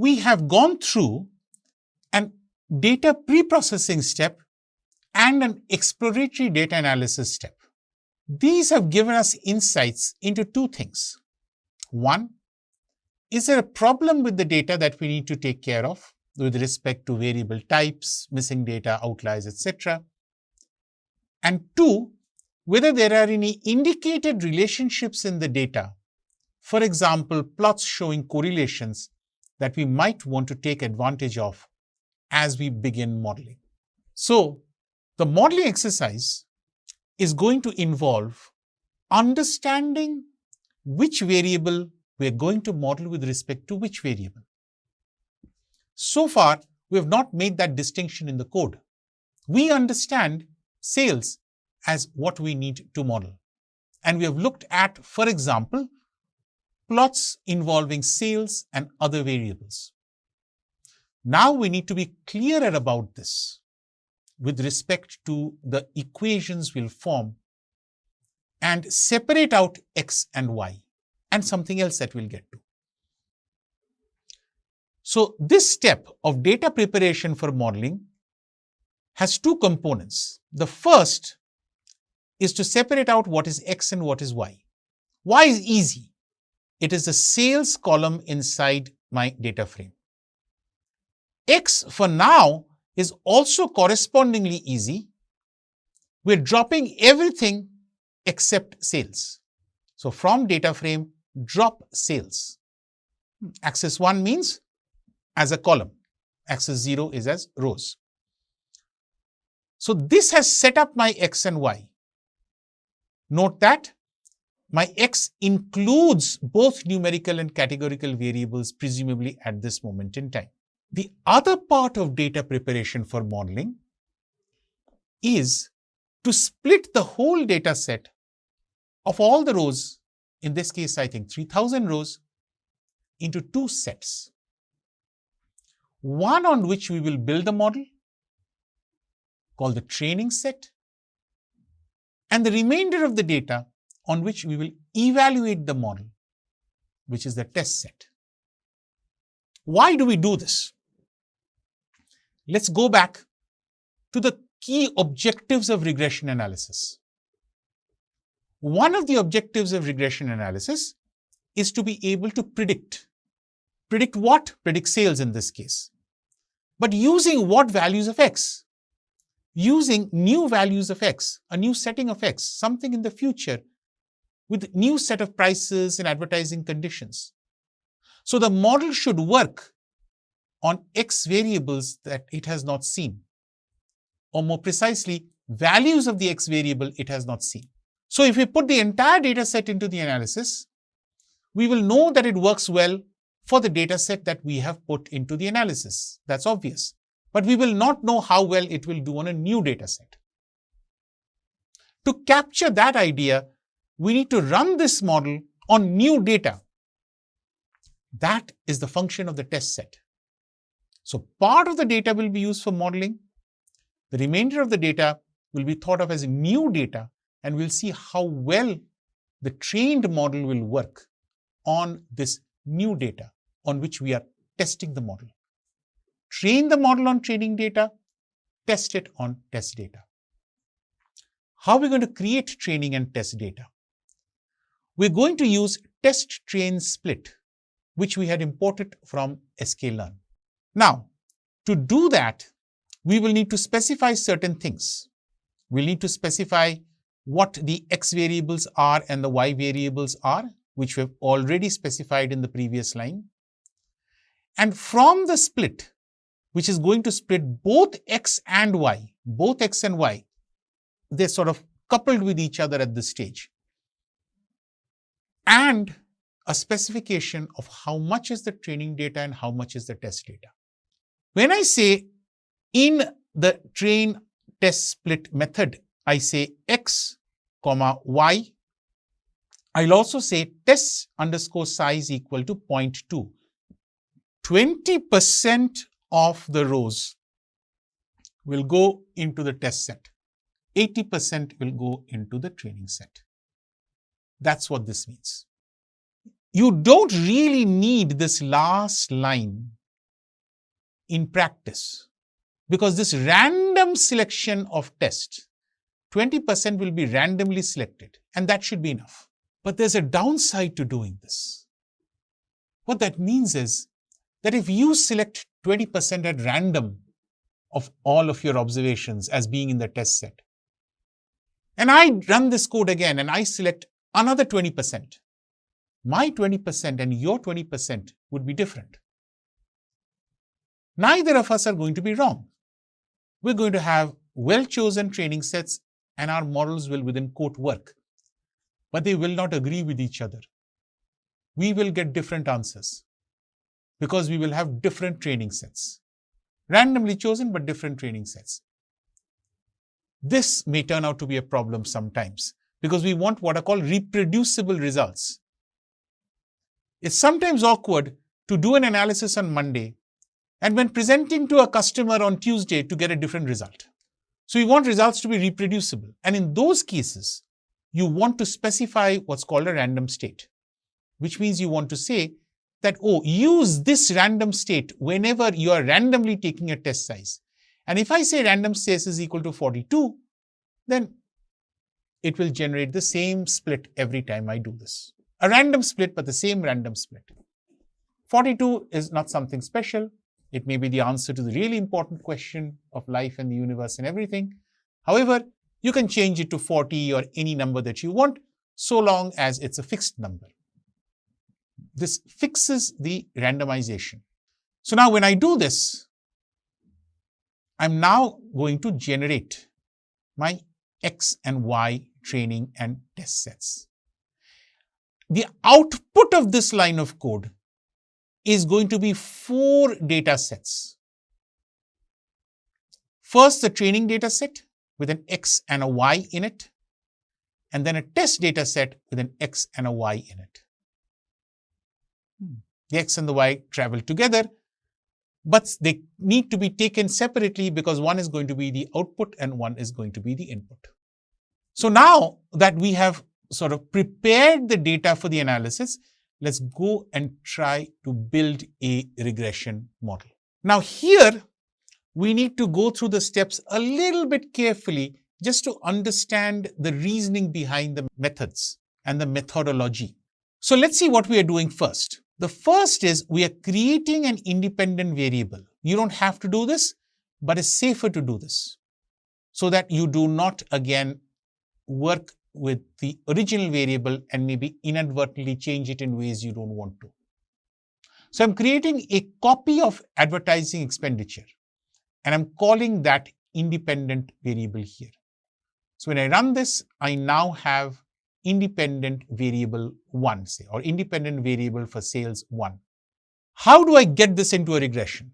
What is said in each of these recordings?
we have gone through an data pre-processing step and an exploratory data analysis step. These have given us insights into two things. One, is there a problem with the data that we need to take care of with respect to variable types, missing data, outliers, etc.? And two, whether there are any indicated relationships in the data, for example, plots showing correlations that we might want to take advantage of as we begin modeling. So, the modeling exercise is going to involve understanding which variable we are going to model with respect to which variable. So far, we have not made that distinction in the code. We understand sales as what we need to model. And we have looked at, for example, plots involving sales and other variables. Now we need to be clearer about this with respect to the equations we'll form and separate out x and y and something else that we'll get to. So this step of data preparation for modeling has two components. The first is to separate out what is x and what is y. Y is easy. It is the sales column inside my data frame. X for now is also correspondingly easy. We're dropping everything except sales. So from data frame, drop sales. Axis 1 means as a column. Axis 0 is as rows. So this has set up my x and y. Note that my x includes both numerical and categorical variables, presumably at this moment in time. The other part of data preparation for modeling is to split the whole data set of all the rows, in this case I think 3000 rows, into two sets. One on which we will build the model, called the training set, and the remainder of the data on which we will evaluate the model, which is the test set. Why do we do this? Let's go back to the key objectives of regression analysis. One of the objectives of regression analysis is to be able to predict. Predict what? Predict sales in this case. But using what values of x? Using new values of x, a new setting of x, something in the future with new set of prices and advertising conditions. So the model should work on x variables that it has not seen, or more precisely, values of the x variable it has not seen. So if we put the entire data set into the analysis, we will know that it works well for the data set that we have put into the analysis. That's obvious. But we will not know how well it will do on a new data set. To capture that idea, we need to run this model on new data. That is the function of the test set. So part of the data will be used for modeling. The remainder of the data will be thought of as new data, and we'll see how well the trained model will work on this new data on which we are testing the model. Train the model on training data, test it on test data. How are we going to create training and test data? We're going to use test train split, which we had imported from sklearn. Now, to do that, we will need to specify certain things. We'll need to specify what the x variables are and the y variables are, which we have already specified in the previous line. And from the split, which is going to split both x and y, they're sort of coupled with each other at this stage. And a specification of how much is the training data and how much is the test data. When I say in the train test split method, I say x, y. I'll also say test underscore size equal to 0.2. 20% of the rows will go into the test set. 80% will go into the training set. That's what this means. You don't really need this last line in practice, because this random selection of tests, 20% will be randomly selected, and that should be enough. But there's a downside to doing this. What that means is that if you select 20% at random of all of your observations as being in the test set, and I run this code again and I select another 20%, my 20% and your 20% would be different. Neither of us are going to be wrong. We're going to have well-chosen training sets and our models will, within quote, work. But they will not agree with each other. We will get different answers because we will have different training sets. Randomly chosen, but different training sets. This may turn out to be a problem sometimes because we want what are called reproducible results. It's sometimes awkward to do an analysis on Monday and when presenting to a customer on Tuesday to get a different result. So we want results to be reproducible. And in those cases, you want to specify what's called a random state, which means you want to say that, oh, use this random state whenever you are randomly taking a test size. And if I say random size is equal to 42, then it will generate the same split every time I do this. A random split, but the same random split. 42 is not something special. It may be the answer to the really important question of life and the universe and everything. However, you can change it to 40 or any number that you want, so long as it's a fixed number. This fixes the randomization. So now when I do this, I'm now going to generate my X and Y training and test sets. The output of this line of code is going to be 4 data sets. First, the training data set with an X and a Y in it, and then a test data set with an X and a Y in it. The X and the Y travel together, but they need to be taken separately because one is going to be the output and one is going to be the input. So now that we have sort of prepared the data for the analysis, let's go and try to build a regression model. Now here, we need to go through the steps a little bit carefully just to understand the reasoning behind the methods and the methodology. So let's see what we are doing first. The first is we are creating an independent variable. You don't have to do this, but it's safer to do this so that you do not again work with the original variable and maybe inadvertently change it in ways you don't want to. So I'm creating a copy of advertising expenditure and I'm calling that independent variable here. So when I run this, I now have independent variable 1, say, or independent variable for sales 1. How do I get this into a regression?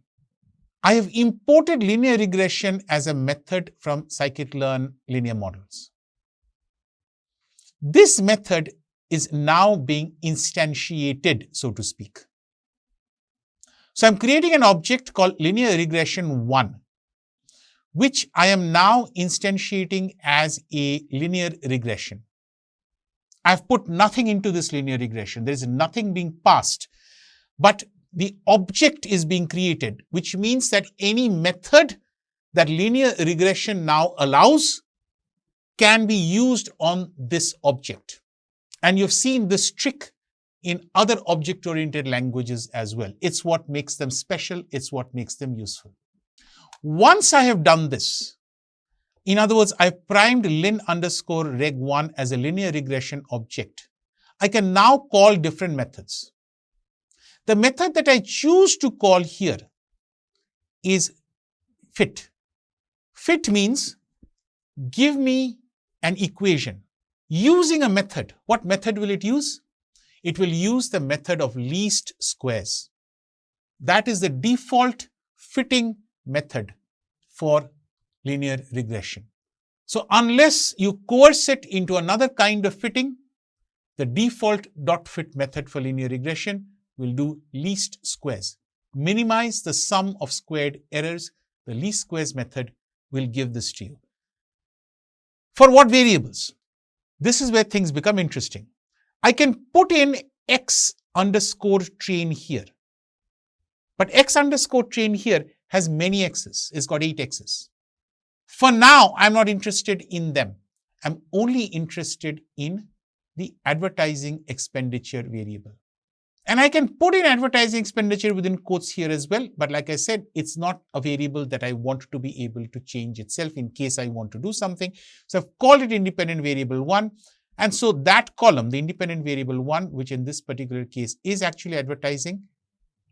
I have imported linear regression as a method from scikit-learn linear models. This method is now being instantiated, so to speak. So I'm creating an object called linear regression 1, which I am now instantiating as a linear regression. I've put nothing into this linear regression. There is nothing being passed, but the object is being created, which means that any method that linear regression now allows can be used on this object. And you've seen this trick in other object-oriented languages as well. It's what makes them special. It's what makes them useful. Once I have done this, in other words, I've primed lin_reg1 as a linear regression object, I can now call different methods. The method that I choose to call here is fit. Fit means give me an equation using a method. What method will it use? It will use the method of least squares. That is the default fitting method for linear regression. So unless you coerce it into another kind of fitting, the default .fit method for linear regression will do least squares. Minimize the sum of squared errors. The least squares method will give this to you. For what variables? This is where things become interesting. I can put in X_train here. But X_train here has many x's. It's got 8 x's. For now, I'm not interested in them. I'm only interested in the advertising expenditure variable. And I can put in advertising expenditure within quotes here as well. But like I said, it's not a variable that I want to be able to change itself in case I want to do something. So I've called it independent variable 1. And so that column, the independent variable 1, which in this particular case is actually advertising,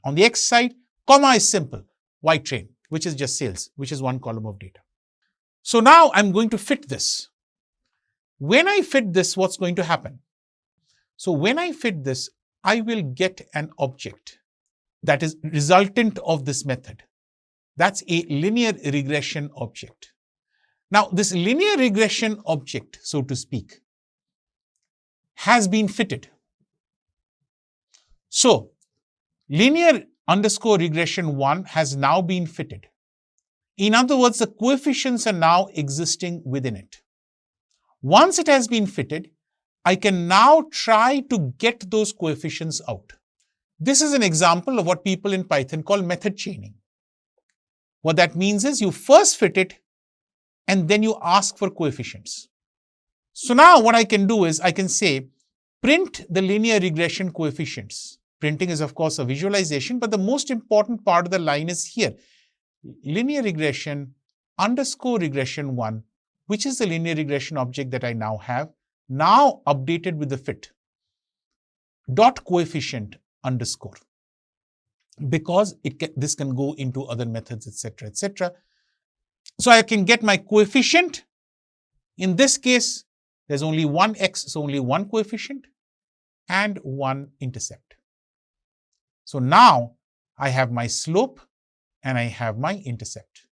on the X side, comma is simple, Y train, which is just sales, which is one column of data. So now I'm going to fit this. When I fit this, what's going to happen? So when I fit this, I will get an object that is resultant of this method. That's a linear regression object. Now, this linear regression object, so to speak, has been fitted. So, linear underscore regression 1 has now been fitted. In other words, the coefficients are now existing within it. Once it has been fitted, I can now try to get those coefficients out. This is an example of what people in Python call method chaining. What that means is you first fit it and then you ask for coefficients. So now what I can do is I can say print the linear regression coefficients. Printing is of course a visualization, but the most important part of the line is here. Linear regression underscore regression 1, which is the linear regression object that I now have, now updated with the fit dot coefficient underscore, because this can go into other methods, etc., etc. So I can get my coefficient. In this case, there's only one x, so only one coefficient and one intercept. So now I have my slope and I have my intercept.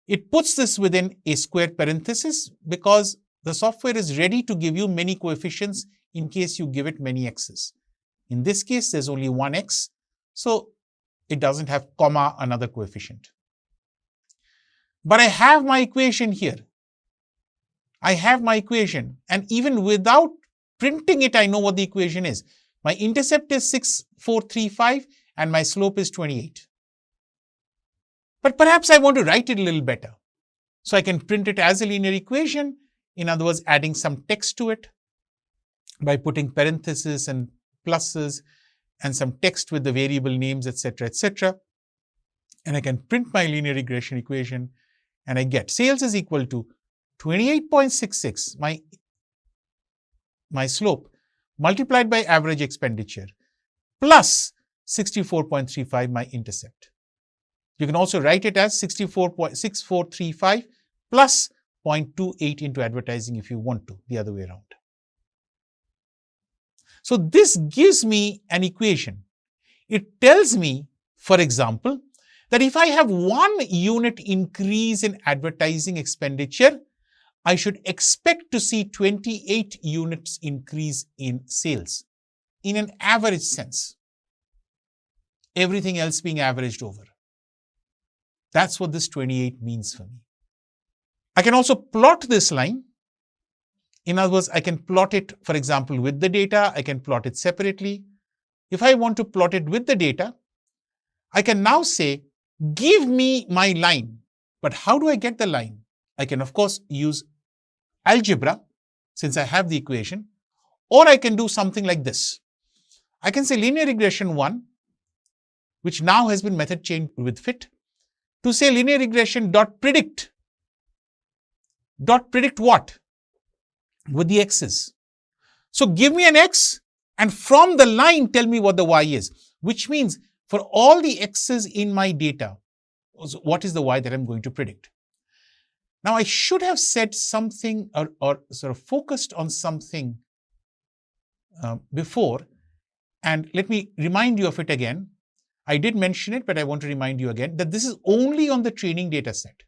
It puts this within a square parenthesis because the software is ready to give you many coefficients in case you give it many x's. In this case, there's only one x, so it doesn't have comma another coefficient. But I have my equation here. I have my equation, and even without printing it, I know what the equation is. My intercept is 6435 and my slope is 28. But perhaps I want to write it a little better. So I can print it as a linear equation. In other words, adding some text to it by putting parentheses and pluses and some text with the variable names, etc., etc. And I can print my linear regression equation and I get sales is equal to 28.66, my slope, multiplied by average expenditure, plus 64.35, my intercept. You can also write it as 64.6435 plus 0.28 into advertising if you want to, the other way around. So this gives me an equation. It tells me, for example, that if I have 1 unit increase in advertising expenditure, I should expect to see 28 units increase in sales in an average sense. Everything else being averaged over. That's what this 28 means for me. I can also plot this line. In other words, I can plot it, for example, with the data. I can plot it separately. If I want to plot it with the data, I can now say, give me my line. But how do I get the line? I can, of course, use algebra, since I have the equation, or I can do something like this. I can say linear regression 1, which now has been method chained with fit, to say linear regression dot predict. Dot predict what? With the x's. So give me an x, and from the line, tell me what the y is, which means for all the x's in my data, what is the y that I'm going to predict? Now, I should have said something or sort of focused on something before, and let me remind you of it again. I did mention it, but I want to remind you again that this is only on the training data set.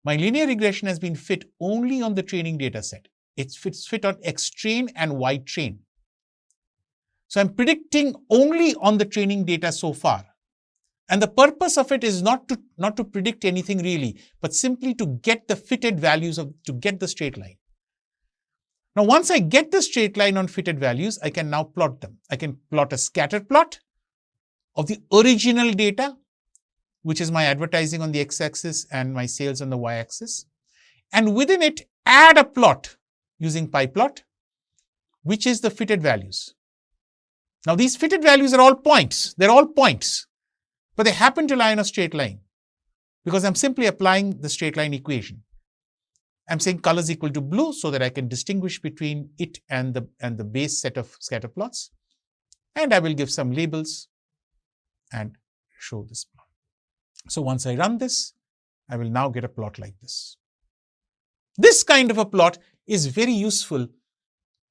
My linear regression has been fit only on the training data set. It's fit on X train and Y train. So I'm predicting only on the training data so far. And the purpose of it is not to predict anything really, but simply to get the fitted values to get the straight line. Now, once I get the straight line on fitted values, I can now plot them. I can plot a scatter plot of the original data which is my advertising on the x-axis and my sales on the y-axis. And within it, add a plot using pie plot, which is the fitted values. Now, these fitted values are all points. They're all points, but they happen to lie in a straight line because I'm simply applying the straight line equation. I'm saying color is equal to blue so that I can distinguish between it and the base set of scatter plots. And I will give some labels and show this plot. So once I run this, I will now get a plot like this. This kind of a plot is very useful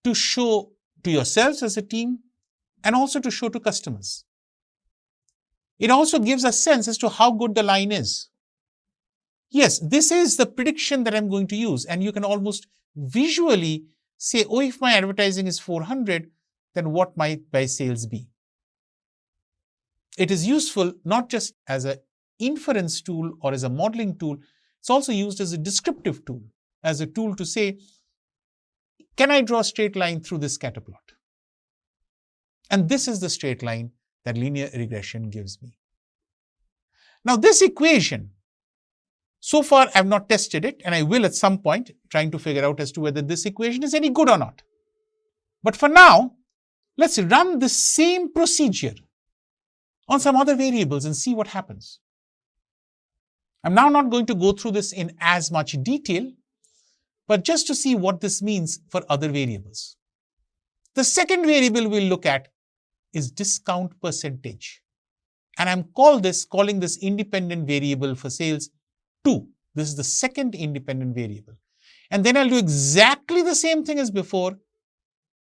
to show to yourselves as a team and also to show to customers. It also gives a sense as to how good the line is. Yes, this is the prediction that I'm going to use, and you can almost visually say, oh, if my advertising is 400, then what might my sales be? It is useful not just as an inference tool or as a modeling tool, it's also used as a descriptive tool, as a tool to say, can I draw a straight line through this scatter plot? And this is the straight line that linear regression gives me. Now, this equation, so far I've not tested it, and I will at some point, trying to figure out as to whether this equation is any good or not. But for now, let's run the same procedure on some other variables and see what happens. I'm now not going to go through this in as much detail, but just to see what this means for other variables. The second variable we'll look at is discount percentage. And I'm calling this independent variable for sales 2. This is the second independent variable. And then I'll do exactly the same thing as before,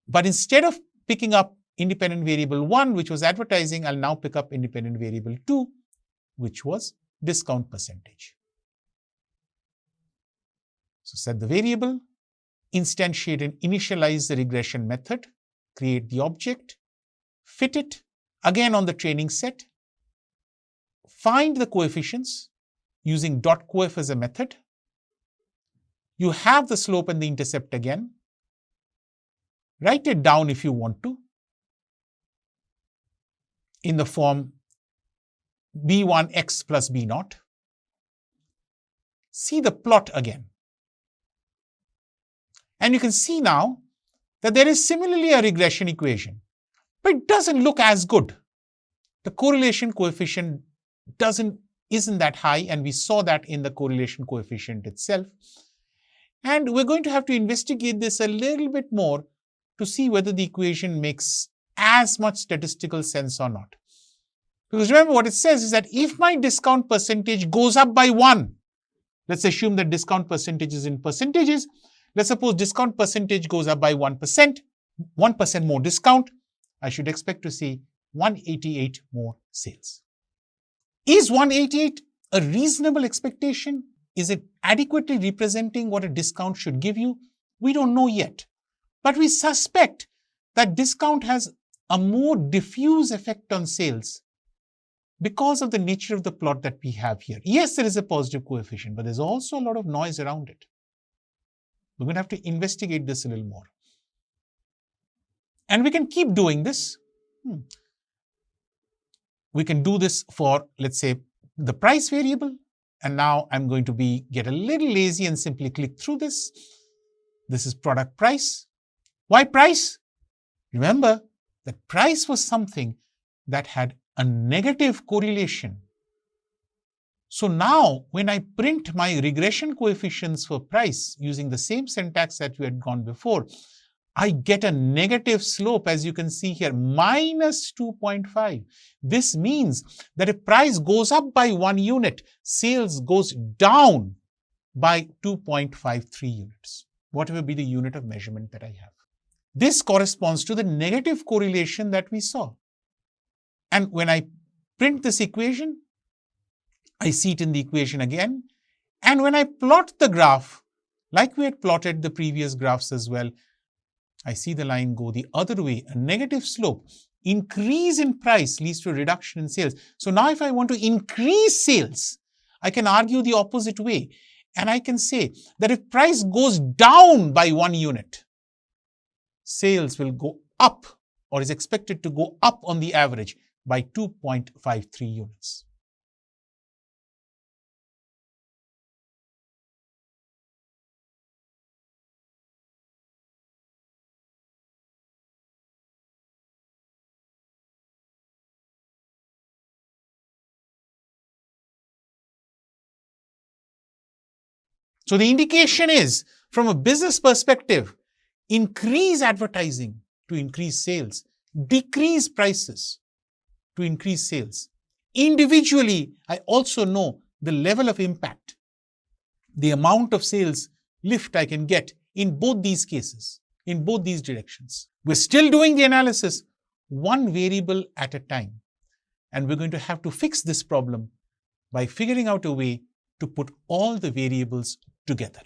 but instead of picking up independent variable 1, which was advertising, I'll now pick up independent variable 2, which was discount percentage. So set the variable, instantiate and initialize the regression method, create the object, fit it again on the training set, find the coefficients using .coef as a method. You have the slope and the intercept again. Write it down if you want to in the form b1x plus b0. See the plot again. And you can see now that there is similarly a regression equation, but it doesn't look as good. The correlation coefficient isn't that high, and we saw that in the correlation coefficient itself. And we're going to have to investigate this a little bit more to see whether the equation makes as much statistical sense or not. Because remember, what it says is that if my discount percentage goes up by 1, let's assume that discount percentage is in percentages. Let's suppose discount percentage goes up by 1%, 1% more discount. I should expect to see 188 more sales. Is 188 a reasonable expectation? Is it adequately representing what a discount should give you? We don't know yet. But we suspect that discount has a more diffuse effect on sales because of the nature of the plot that we have here. Yes, there is a positive coefficient, but there's also a lot of noise around it. We're going to have to investigate this a little more. And we can keep doing this. We can do this for, let's say, the price variable. And now I'm going to get a little lazy and simply click through this. This is product price. Why price? Remember that price was something that had a negative correlation. So now when I print my regression coefficients for price using the same syntax that we had gone before, I get a negative slope, as you can see here, minus 2.5. This means that if price goes up by 1 unit, sales goes down by 2.53 units, whatever be the unit of measurement that I have. This corresponds to the negative correlation that we saw. And when I print this equation, I see it in the equation again. And when I plot the graph, like we had plotted the previous graphs as well, I see the line go the other way, a negative slope. Increase in price leads to a reduction in sales. So now if I want to increase sales, I can argue the opposite way. And I can say that if price goes down by 1 unit, sales will go up or is expected to go up on the average by 2.53 units. So the indication is, from a business perspective, increase advertising to increase sales, decrease prices to increase sales. Individually, I also know the level of impact, the amount of sales lift I can get in both these cases, in both these directions. We're still doing the analysis one variable at a time. And we're going to have to fix this problem by figuring out a way to put all the variables together.